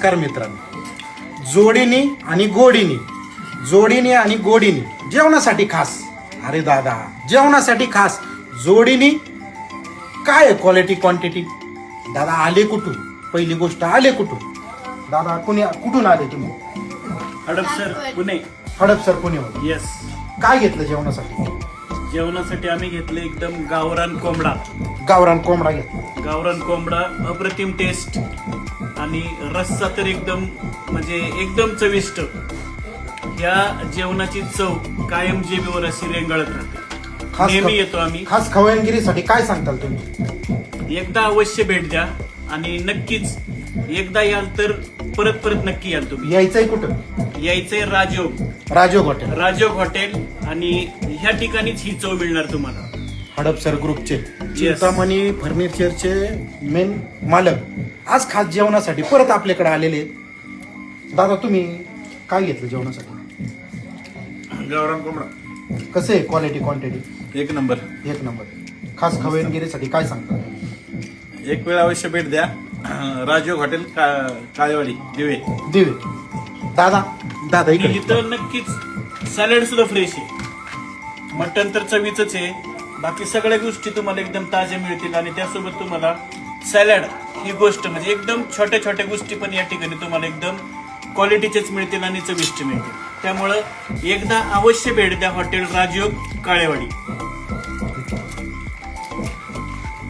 नमस्कार मित्रांनो, जोडीने आणि गोडीने जेवणासाठी खास. अरे दादा, जेवणासाठी खास जोडीने काय आहे क्वालिटी क्वांटिटी? दादा आले कुठून? पहिली गोष्ट आले कुठून? दादा कुठून आले तुम्ही? हडपसर पुणे. हडपसर पुण्याहून. येस. काय घेतलं जेवणासाठी? जेवणासाठी आम्ही घेतले एकदम गावरान कोंबडा. गावरान कोंबडा घेतला. गावरान कोंबडा अप्रतिम टेस्ट आणि रस्सा तर एकदम म्हणजे एकदम चविष्ट. या जेवणाची चव कायम जेबीवर अशी रेंगाळत राहते. नेहमी येतो आम्ही. खास खवय्यांगिरीसाठी काय सांगताल तुम्ही? एकदा अवश्य भेट द्या आणि नक्कीच एकदा याल तर परत परत नक्की याल तुम्ही. यायचंय कुठं? यायचंय राजयोग हॉटेल. राजयोग हॉटेल आणि ह्या ठिकाणीच ही चव मिळणार तुम्हाला. हडपसर ग्रुपचे चिंतामणी फर्निचरचे मेन मालक आज खास जेवणासाठी परत आपल्याकडे आलेले आहेत. दादा तुम्ही काय घेतलं जेवणासाठी? गावरान कोंबडा कसं आहे क्वालिटी क्वांटिटी? एक नंबर. एक नंबर. खास खवय्यांगिरीसाठी काय सांगता? एक वेळ अवश्य भेट द्या. राजयोग हॉटेल काळेवाडी दिवे. दादा आणि इकडे. इथं नक्कीच सॅलड सुद्धा फ्रेश आहे. मटन तर चवीच आहे. बाकी सगळ्या गोष्टी तुम्हाला एकदम ताज्या मिळतील आणि त्यासोबत तुम्हाला सॅलड ही गोष्ट म्हणजे एकदम छोट्या छोट्या गोष्टी पण या ठिकाणी तुम्हाला एकदम क्वालिटीचेच मिळतील आणि चविष्ट मिळतील. त्यामुळं एकदा अवश्य भेट द्या हॉटेल राजयोग काळेवाडी.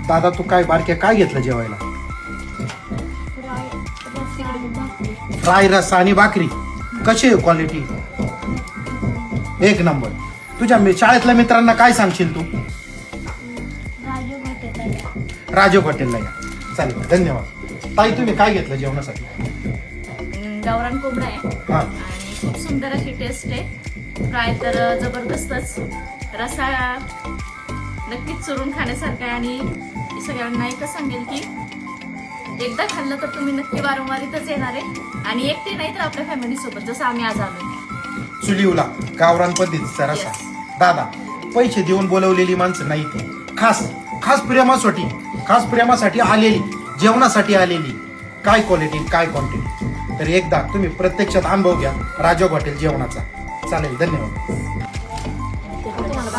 दादा तू काय बारक्या काय घेतलं जेवायला? फ्राय रस्सा आणि भाकरी. कशी आहे क्वालिटी? एक नंबर. तुझ्या शाळेतल्या मित्रांना काय सांगशील तू? राजयोग हॉटेलला या. चालेल, धन्यवाद. ताई तुम्ही काय घेतलं जेवणासाठी? गावरान कोंबडा आहे हा. आणि खूप सुंदर अशी टेस्ट आहे. फ्राय तर जबरदस्तच. रसा नक्कीच चुरून खाण्यासारखा आहे आणि सगळ्यांना एकच सांगेल की एकदा खाल्लं तर तुम्ही नक्की वारंवार इथंच येणार आहे आणि एकटे नाही तर आपल्या फॅमिली सोबत जसं आम्ही आज आलो. चुलीवला गावरान पद्धतीचा रसा. Yes. दादा पैसे देऊन बोलवलेली माणसं नाही ती. खास प्रेमासाठी आलेली, जेवणासाठी आलेली. काय क्वालिटी काय क्वांटिटी? तर एकदा तुम्ही प्रत्यक्षात अनुभव घ्या राजयोग हॉटेल जेवणाचा. चालेल, धन्यवाद. तुम्हाला